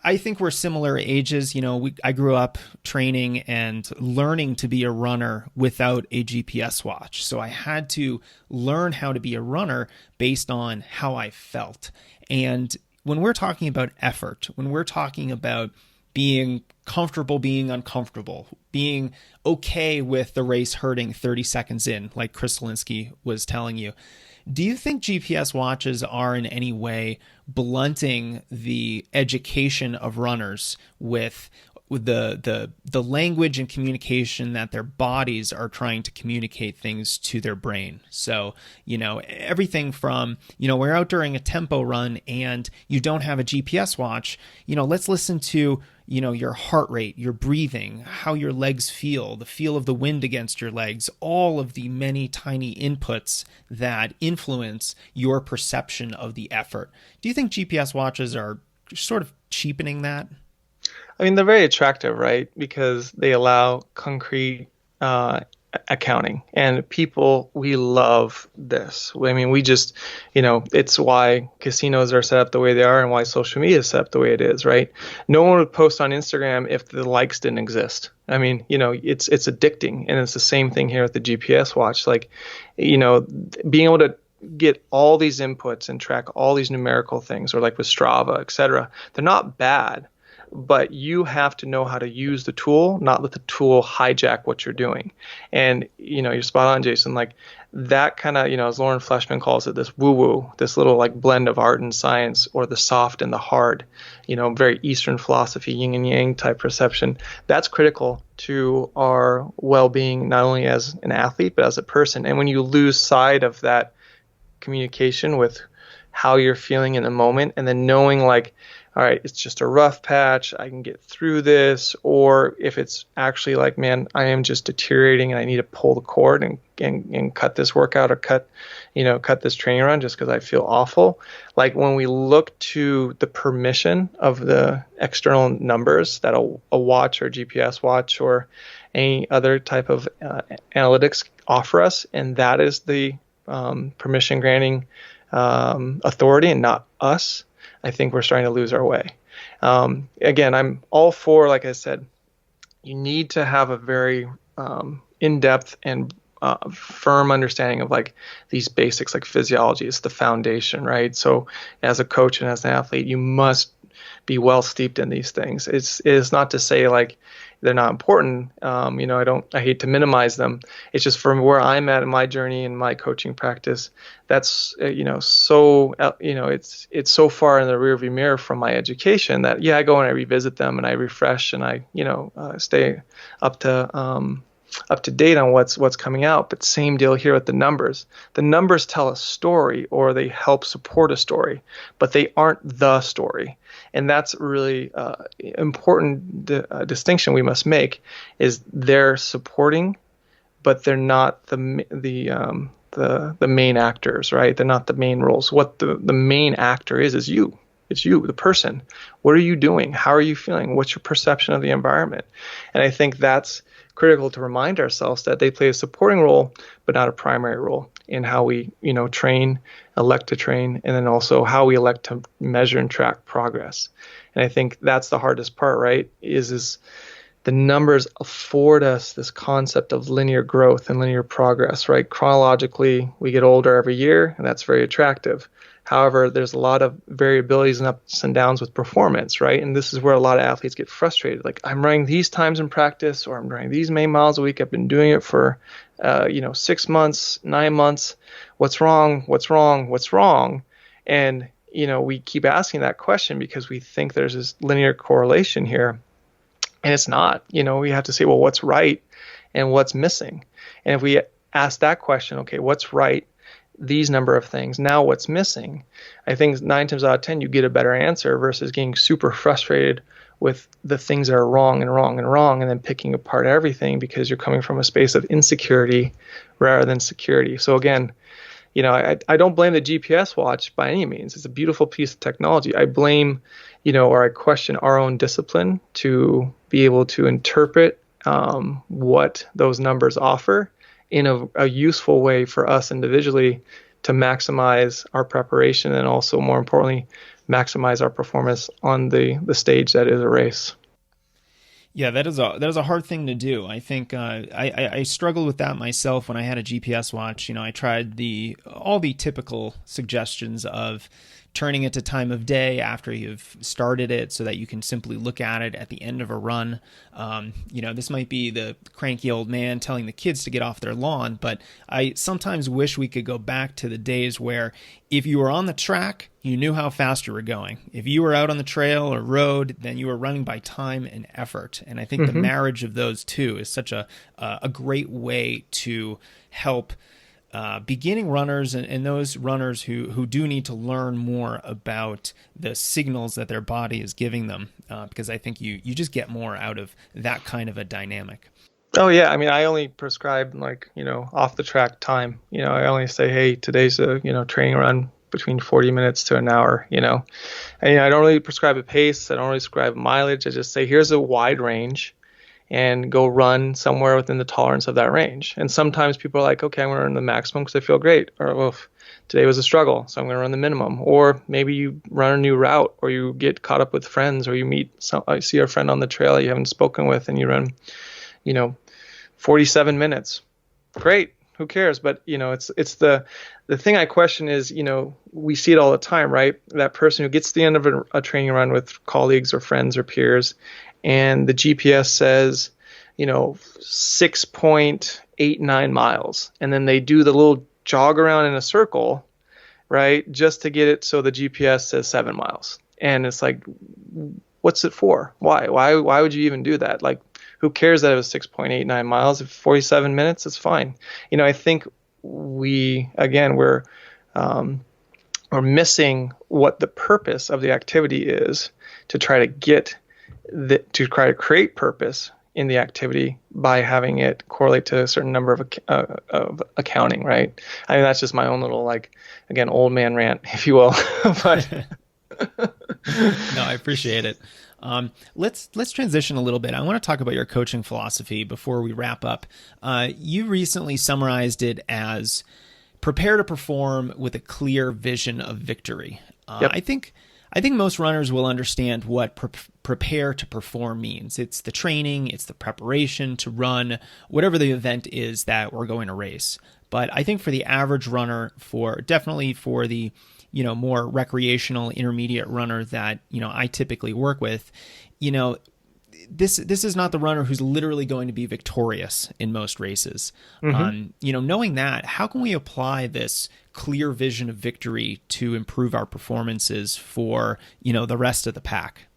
[SPEAKER 1] I think we're similar ages. I grew up training and learning to be a runner without a GPS watch. So I had to learn how to be a runner based on how I felt. And when we're talking about effort, when we're talking about being comfortable, being uncomfortable, being okay with the race hurting 30 seconds in, like Chris Linsky was telling you, do you think GPS watches are in any way blunting the education of runners with the language and communication that their bodies are trying to communicate things to their brain? So, everything from, we're out during a tempo run and you don't have a GPS watch, let's listen to, your heart rate, your breathing, how your legs feel, the feel of the wind against your legs, all of the many tiny inputs that influence your perception of the effort. Do you think GPS watches are sort of cheapening that?
[SPEAKER 2] I mean, they're very attractive, right? Because they allow concrete accounting. And people, we love this. I mean, we just, it's why casinos are set up the way they are and why social media is set up the way it is, right? No one would post on Instagram if the likes didn't exist. I mean, it's addicting. And it's the same thing here with the GPS watch. Being able to get all these inputs and track all these numerical things, or with Strava, et cetera, they're not bad. But you have to know how to use the tool, not let the tool hijack what you're doing. And, you're spot on, Jason. That kind of, as Lauren Fleshman calls it, this woo-woo, this little blend of art and science, or the soft and the hard, very Eastern philosophy, yin and yang type perception. That's critical to our well-being, not only as an athlete, but as a person. And when you lose sight of that communication with how you're feeling in the moment, and then knowing all right, it's just a rough patch, I can get through this, or if it's actually man, I am just deteriorating and I need to pull the cord and cut this workout or cut this training run just because I feel awful. When we look to the permission of the external numbers that a watch or GPS watch or any other type of analytics offer us, and that is the permission granting authority and not us, I think we're starting to lose our way. Again, I'm all for, like I said, you need to have a very in-depth and firm understanding of like these basics, like physiology is the foundation, right? So as a coach and as an athlete, you must be well steeped in these things. It's not to say like they're not important. I hate to minimize them. It's just from where I'm at in my journey and my coaching practice, that's, it's so far in the rearview mirror from my education that, I go and I revisit them and I refresh and I, stay up to date on what's coming out. But same deal here with the numbers. The numbers tell a story or they help support a story, but they aren't the story. And that's really important distinction we must make is they're supporting, but they're not the main actors, right? They're not the main roles. What the main actor is you. It's you, the person. What are you doing? How are you feeling? What's your perception of the environment? And I think that's critical to remind ourselves that they play a supporting role, but not a primary role in how we, train, elect to train, and then also how we elect to measure and track progress. And I think that's the hardest part, right? Is the numbers afford us this concept of linear growth and linear progress, right? Chronologically, we get older every year, and that's very attractive. However, there's a lot of variabilities and ups and downs with performance, right? And this is where a lot of athletes get frustrated. Like, I'm running these times in practice, or I'm running these many miles a week. I've been doing it for, 6 months, 9 months. What's wrong? What's wrong? What's wrong? And, we keep asking that question because we think there's this linear correlation here. And it's not. We have to say, well, what's right and what's missing? And if we ask that question, okay, what's right? These number of things. Now what's missing? I think 9 times out of 10, you get a better answer versus getting super frustrated with the things that are wrong and wrong and wrong, and then picking apart everything because you're coming from a space of insecurity rather than security. So again, I don't blame the GPS watch by any means. It's a beautiful piece of technology. I blame, or I question our own discipline to be able to interpret what those numbers offer in a useful way for us individually to maximize our preparation and also, more importantly, maximize our performance on the stage that is a race.
[SPEAKER 1] Yeah, that is a hard thing to do. I think I struggled with that myself when I had a GPS watch. I tried all the typical suggestions of turning it to time of day after you've started it so that you can simply look at it at the end of a run. This might be the cranky old man telling the kids to get off their lawn, but I sometimes wish we could go back to the days where if you were on the track, you knew how fast you were going. If you were out on the trail or road, then you were running by time and effort. And I think the marriage of those two is such a great way to help beginning runners and those runners who do need to learn more about the signals that their body is giving them, because I think you just get more out of that kind of a dynamic.
[SPEAKER 2] Oh yeah, I mean, I only prescribe off the track time. I only say, hey, today's a training run between 40 minutes to an hour. And I don't really prescribe a pace. I don't really prescribe mileage. I just say, here's a wide range, and go run somewhere within the tolerance of that range. And sometimes people are like, okay, I'm going to run the maximum because I feel great. Or, well, today was a struggle, so I'm going to run the minimum. Or maybe you run a new route, or you get caught up with friends, or you see a friend on the trail you haven't spoken with, and you run, 47 minutes. Great. Who cares? But, it's the thing I question is, we see it all the time, right? That person who gets to the end of a training run with colleagues or friends or peers, and the GPS says, 6.89 miles. And then they do the little jog around in a circle, right? Just to get it so the GPS says 7 miles. And it's like, what's it for? Why would you even do that? Like, who cares that it was 6.89 miles? If 47 minutes, it's fine. I think we're missing what the purpose of the activity is to try to create purpose in the activity by having it correlate to a certain number of accounting, right? I mean, that's just my own little, old man rant, if you will. But
[SPEAKER 1] no, I appreciate it. Let's transition a little bit. I want to talk about your coaching philosophy before we wrap up. You recently summarized it as prepare to perform with a clear vision of victory.
[SPEAKER 2] Yep.
[SPEAKER 1] I think I think most runners will understand what prepare to perform means. It's the training, it's the preparation to run whatever the event is that we're going to race. But I think for the average runner, definitely for the more recreational intermediate runner that I typically work with, this is not the runner who's literally going to be victorious in most races. Knowing that, how can we apply this clear vision of victory to improve our performances for the rest of the pack?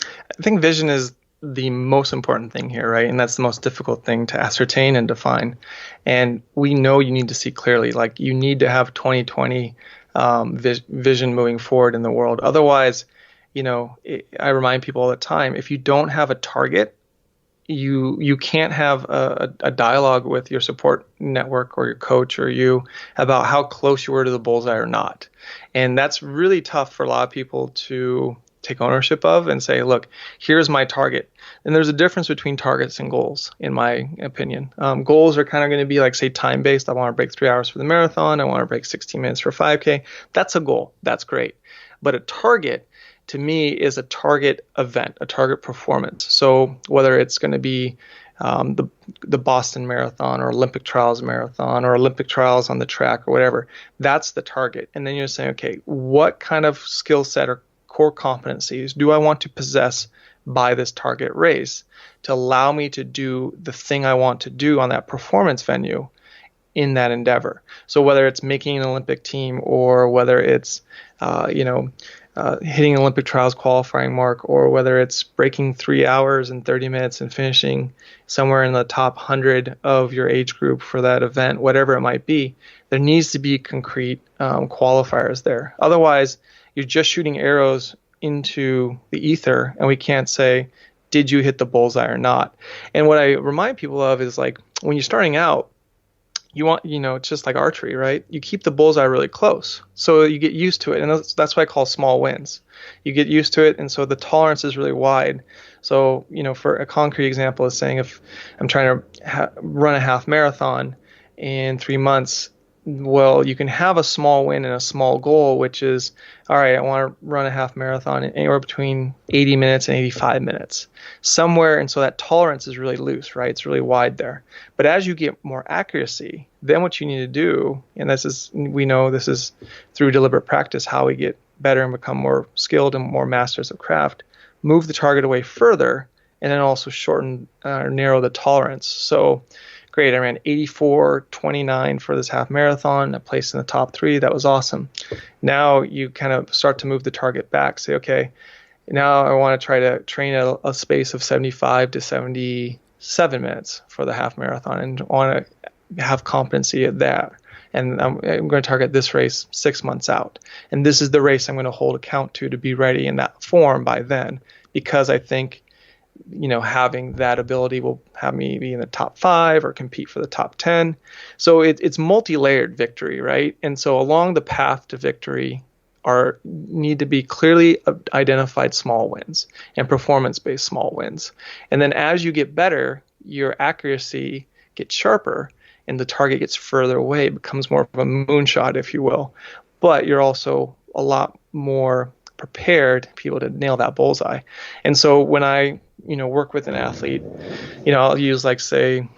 [SPEAKER 2] I think vision is the most important thing here, right? And that's the most difficult thing to ascertain and define. And we know you need to see clearly, like you need to have 2020 vision moving forward in the world. Otherwise, I remind people all the time, if you don't have a target, you can't have a dialogue with your support network or your coach or you about how close you were to the bullseye or not. And that's really tough for a lot of people to take ownership of and say, look, here's my target. And there's a difference between targets and goals, in my opinion. Goals are kind of going to be like, say, time-based. I want to break 3 hours for the marathon. I want to break 16 minutes for 5K. That's a goal. That's great. But a target, to me, is a target event, a target performance. So whether it's going to be the Boston Marathon or Olympic Trials Marathon or Olympic Trials on the track or whatever, that's the target. And then you're saying, okay, what kind of skill set or core competencies do I want to possess by this target race to allow me to do the thing I want to do on that performance venue in that endeavor? So whether it's making an Olympic team or whether it's, hitting an Olympic trials qualifying mark, or whether it's breaking 3 hours and 30 minutes and finishing somewhere in the top 100 of your age group for that event, whatever it might be, there needs to be concrete qualifiers there. Otherwise, you're just shooting arrows into the ether, and we can't say, did you hit the bullseye or not? And what I remind people of is, like, when you're starting out, you want, it's just like archery, right? You keep the bullseye really close, so you get used to it, and that's what I call small wins. You get used to it, and so the tolerance is really wide. So, for a concrete example is saying, if I'm trying to run a half marathon in 3 months, well, you can have a small win and a small goal, which is, all right, I want to run a half marathon in anywhere between 80 minutes and 85 minutes somewhere. And so that tolerance is really loose, right? It's really wide there. But as you get more accuracy, then what you need to do, and we know this is through deliberate practice, how we get better and become more skilled and more masters of craft, move the target away further, and then also shorten or narrow the tolerance. So great, I ran 84:29 for this half marathon. I placed in the top 3. That was awesome. Now you kind of start to move the target back. Say, okay, now I want to try to train at a space of 75 to 77 minutes for the half marathon, and want to have competency at that. And I'm going to target this race 6 months out. And this is the race I'm going to hold account to be ready in that form by then, because I think having that ability will have me be in the top 5 or compete for the top 10. So it's multi-layered victory, right? And so along the path to victory need to be clearly identified small wins and performance-based small wins. And then as you get better, your accuracy gets sharper and the target gets further away, becomes more of a moonshot, if you will. But you're also a lot more prepared to be able to nail that bullseye. And so when I work with an athlete, I'll use, like, say,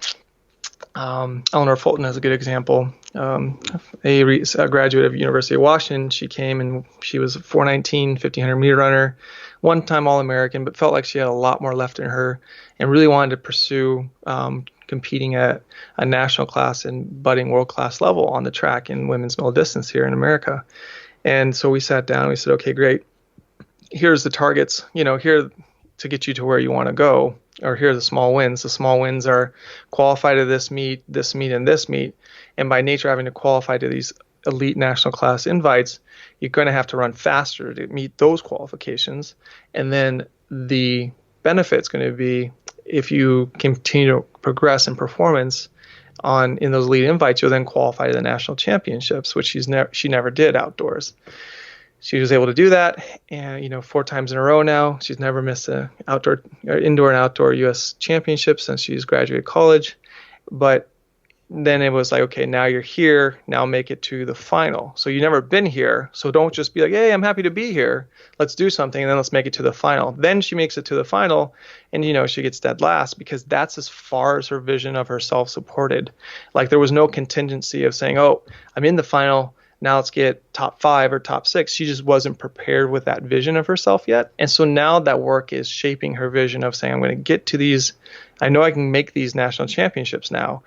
[SPEAKER 2] Eleanor Fulton as a good example. A graduate of University of Washington. She came and she was a 419 1500 meter runner, one-time All-American, but felt like she had a lot more left in her and really wanted to pursue competing at a national class and budding world-class level on the track in women's middle distance here in America. And so we sat down and we said, okay, great. Here's the targets, here to get you to where you want to go, or here are the small wins. The small wins are qualify to this meet, and this meet. And by nature, having to qualify to these elite national class invites, you're going to have to run faster to meet those qualifications. And then the benefit's going to be, if you continue to progress in performance in those elite invites, you'll then qualify to the national championships, which she never did outdoors. She was able to do that, and 4 times in a row now. She's never missed an indoor and outdoor U.S. championship since she's graduated college. But then it was like, okay, now you're here, now make it to the final. So you've never been here, so don't just be like, hey, I'm happy to be here, let's do something, and then let's make it to the final. Then she makes it to the final, and she gets dead last, because that's as far as her vision of herself supported. Like, there was no contingency of saying, oh, I'm in the final, now let's get top 5 or top 6. She just wasn't prepared with that vision of herself yet. And so now that work is shaping her vision of saying, I'm going to get to these, I know I can make these national championships now.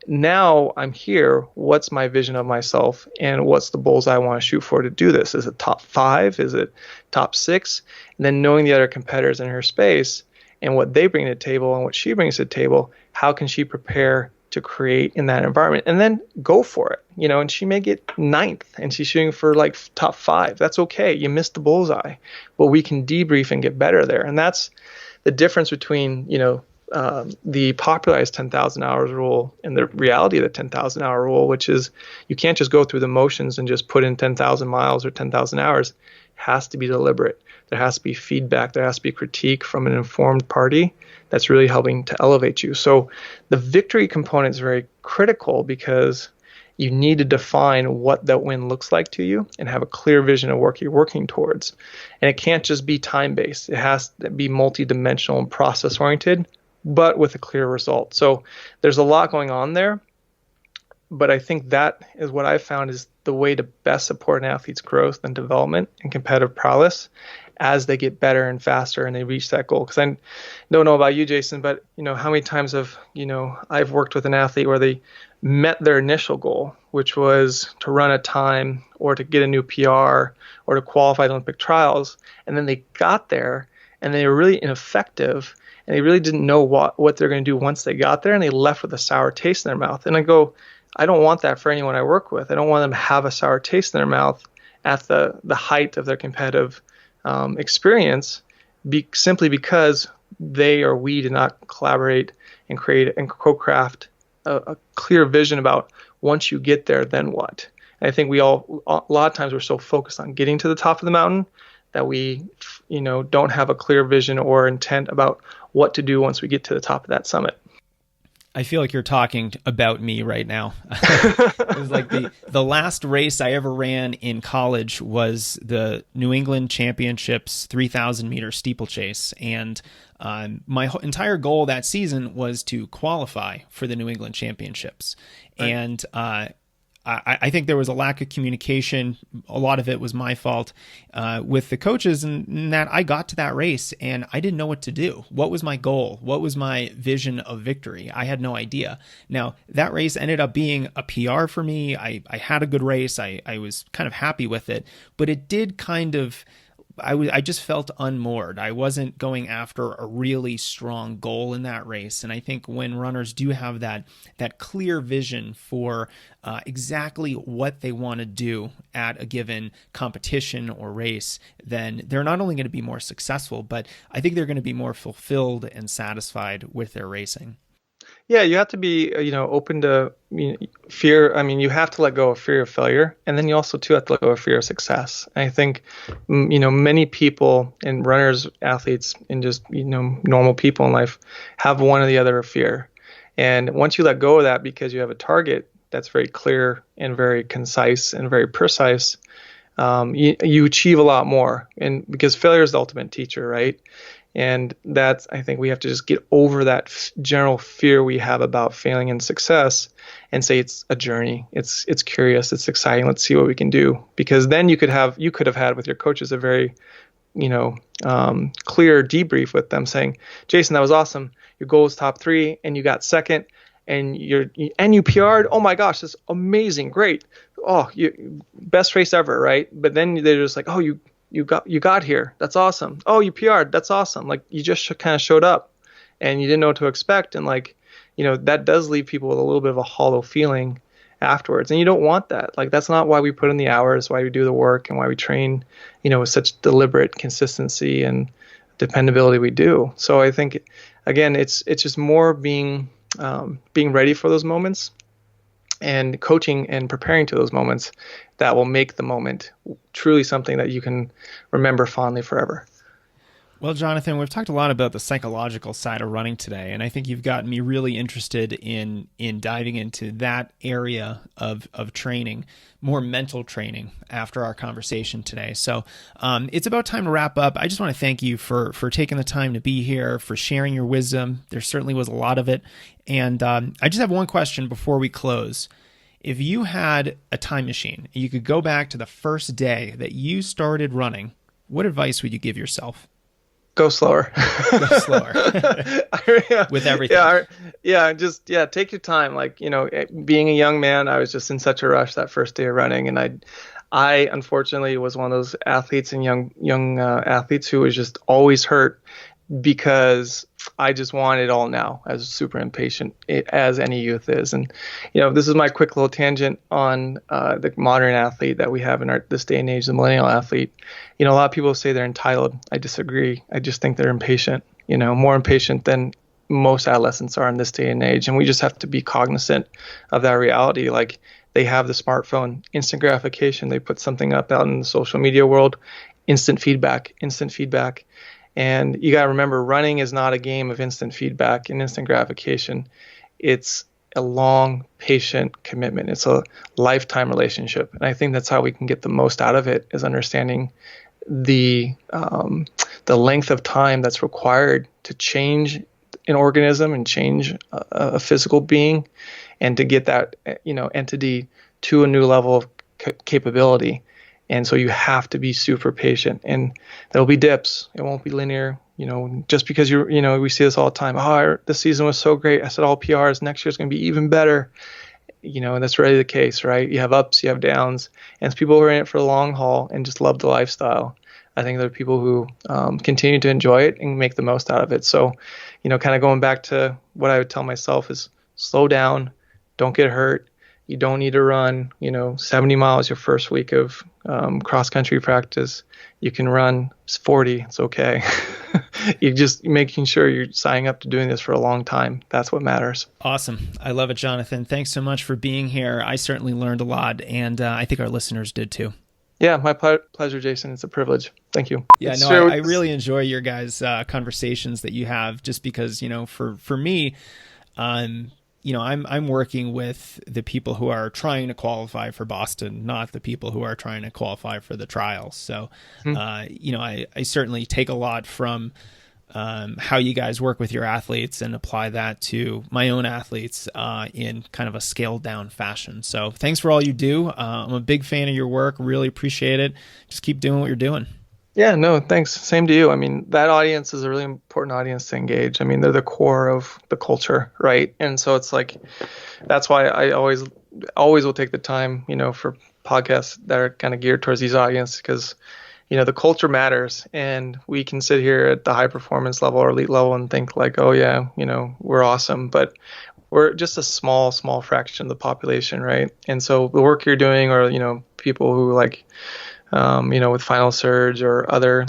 [SPEAKER 2] Now I'm here, what's my vision of myself, and what's the bullseye I want to shoot for to do this? Is it top 5? Is it top 6? And then knowing the other competitors in her space and what they bring to the table and what she brings to the table, how can she prepare to create in that environment, and then go for it, and she may get 9th and she's shooting for like top 5. That's okay. You missed the bullseye, but we can debrief and get better there. And that's the difference between, the popularized 10,000 hours rule and the reality of the 10,000 hour rule, which is you can't just go through the motions and just put in 10,000 miles or 10,000 hours. It has to be deliberate. There has to be feedback. There has to be critique from an informed party that's really helping to elevate you. So the victory component is very critical, because you need to define what that win looks like to you and have a clear vision of what you're working towards. And it can't just be time-based. It has to be multidimensional and process-oriented, but with a clear result. So there's a lot going on there, but I think that is what I've found is the way to best support an athlete's growth and development and competitive prowess as they get better and faster and they reach that goal. Because I don't know about you, Jason, but how many times have I've worked with an athlete where they met their initial goal, which was to run a time or to get a new PR or to qualify the Olympic trials, and then they got there and they were really ineffective, and they really didn't know what they're going to do once they got there, and they left with a sour taste in their mouth. And I go, I don't want that for anyone I work with. I don't want them to have a sour taste in their mouth at the height of their competitive experience, simply because they or we did not collaborate and create and co-craft a clear vision about once you get there, then what. And I think a lot of times we're so focused on getting to the top of the mountain that we don't have a clear vision or intent about what to do once we get to the top of that summit.
[SPEAKER 1] I feel like you're talking about me right now. It was like the last race I ever ran in college was the New England Championships 3,000 meter steeplechase. And my entire goal that season was to qualify for the New England Championships. Right. And I think there was a lack of communication. A lot of it was my fault with the coaches, and that I got to that race and I didn't know what to do. What was my goal? What was my vision of victory? I had no idea. Now, that race ended up being a PR for me. I had a good race. I was kind of happy with it, but it did kind of, I just felt unmoored. I wasn't going after a really strong goal in that race. And I think when runners do have that clear vision for exactly what they want to do at a given competition or race, then they're not only going to be more successful, but I think they're going to be more fulfilled and satisfied with their racing.
[SPEAKER 2] Yeah, you have to be, open to fear. I mean, you have to let go of fear of failure, and then you also too have to let go of fear of success. And I think, many people and runners, athletes, and just normal people in life have one or the other of fear. And once you let go of that, because you have a target that's very clear and very concise and very precise, you achieve a lot more. And because failure is the ultimate teacher, right? And that's, I think we have to just get over that general fear we have about failing and success and say it's a journey. It's curious. It's exciting. Let's see what we can do. Because then you could have had with your coaches a very, clear debrief with them saying, Jason, that was awesome. Your goal was top 3 and you got second and you PR'd. Oh my gosh, that's amazing. Great. Oh, best race ever. Right. But then they're just like, oh, you got here. That's awesome. Oh, you PR'd. That's awesome. Like you just kind of showed up and you didn't know what to expect. And that does leave people with a little bit of a hollow feeling afterwards. And you don't want that. Like that's not why we put in the hours, why we do the work, and why we train, with such deliberate consistency and dependability we do. So I think, again, it's just more being ready for those moments and coaching and preparing to those moments that will make the moment truly something that you can remember fondly forever.
[SPEAKER 1] Well, Jonathan, we've talked a lot about the psychological side of running today, and I think you've gotten me really interested in diving into that area of training, more mental training after our conversation today. So it's about time to wrap up. I just want to thank you for taking the time to be here, for sharing your wisdom. There certainly was a lot of it. And I just have one question before we close. If you had a time machine, you could go back to the first day that you started running, what advice would you give yourself?
[SPEAKER 2] Go slower.
[SPEAKER 1] Go slower. With everything.
[SPEAKER 2] Take your time. Like, being a young man, I was just in such a rush that first day of running. And I unfortunately was one of those athletes and young athletes who was just always hurt because I just wanted it all now. I was super impatient, as any youth is. And, this is my quick little tangent on the modern athlete that we have in this day and age, the millennial athlete. A lot of people say they're entitled. I disagree. I just think they're impatient, more impatient than most adolescents are in this day and age. And we just have to be cognizant of that reality. Like, they have the smartphone, instant gratification. They put something up out in the social media world, instant feedback. And you got to remember, running is not a game of instant feedback and instant gratification. It's a long, patient commitment. It's a lifetime relationship. And I think that's how we can get the most out of it, is understanding the length of time that's required to change an organism and change a physical being, and to get that entity to a new level of capability. And so you have to be super patient, and there'll be dips. It won't be linear, just because we see this all the time. This season was so great. I set all PRs. Next year's going to be even better. And that's really the case, right? You have ups, you have downs, and it's people who are in it for the long haul and just love the lifestyle. I think there are people who continue to enjoy it and make the most out of it. So, kind of going back to what I would tell myself is slow down, don't get hurt. You don't need to run, 70 miles your first week of cross-country practice. You can run 40. It's okay. You're just making sure you're signing up to doing this for a long time. That's what matters.
[SPEAKER 1] Awesome. I love it, Jonathan. Thanks so much for being here. I certainly learned a lot, and I think our listeners did too.
[SPEAKER 2] Yeah, my pleasure, Jason. It's a privilege. Thank you.
[SPEAKER 1] Yeah, I really enjoy your guys' conversations that you have, just because, for me, I'm working with the people who are trying to qualify for Boston, not the people who are trying to qualify for the trials. So, I certainly take a lot from how you guys work with your athletes and apply that to my own athletes in kind of a scaled down fashion. So thanks for all you do. I'm a big fan of your work. Really appreciate it. Just keep doing what you're doing.
[SPEAKER 2] Yeah, no, thanks. Same to you. I mean, that audience is a really important audience to engage. I mean, they're the core of the culture, right? And so it's like, that's why I always will take the time, for podcasts that are kind of geared towards these audiences, because, the culture matters. And we can sit here at the high performance level or elite level and think like, oh yeah, we're awesome, but we're just a small fraction of the population, right? And so the work you're doing, or, people who with Final Surge or other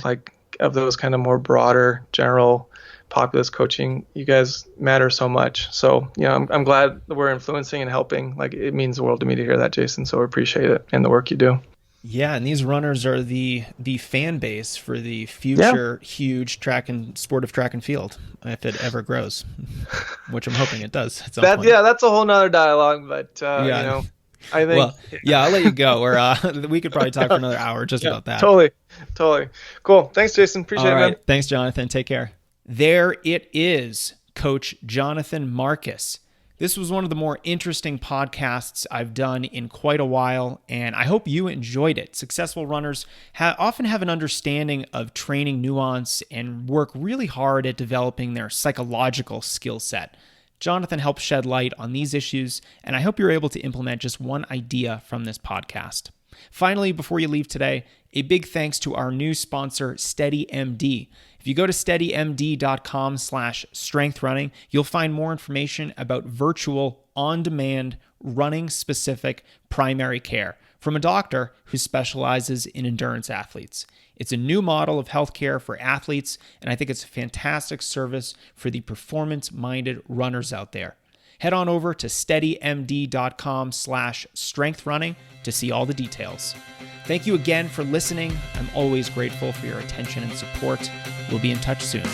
[SPEAKER 2] of those kind of more broader general populist coaching, you guys matter so much. So, I'm glad that we're influencing and helping. It means the world to me to hear that, Jason. So I appreciate it and the work you do.
[SPEAKER 1] Yeah, and these runners are the fan base for the future huge track and field, if it ever grows, which I'm hoping it does at some point.
[SPEAKER 2] Yeah, that's a whole nother dialogue, but I think.
[SPEAKER 1] Well, yeah, I'll let you go. Or we could probably talk for another hour just about that.
[SPEAKER 2] Totally. Cool. Thanks, Jason. Appreciate it, man.
[SPEAKER 1] Thanks, Jonathan. Take care. There it is, Coach Jonathan Marcus. This was one of the more interesting podcasts I've done in quite a while, and I hope you enjoyed it. Successful runners often have an understanding of training nuance and work really hard at developing their psychological skill set. Jonathan helped shed light on these issues, and I hope you're able to implement just one idea from this podcast. Finally, before you leave today, a big thanks to our new sponsor, SteadyMD. If you go to steadymd.com/strengthrunning, you'll find more information about virtual, on-demand, running-specific primary care from a doctor who specializes in endurance athletes. It's a new model of healthcare for athletes, and I think it's a fantastic service for the performance-minded runners out there. Head on over to steadymd.com/strengthrunning to see all the details. Thank you again for listening. I'm always grateful for your attention and support. We'll be in touch soon.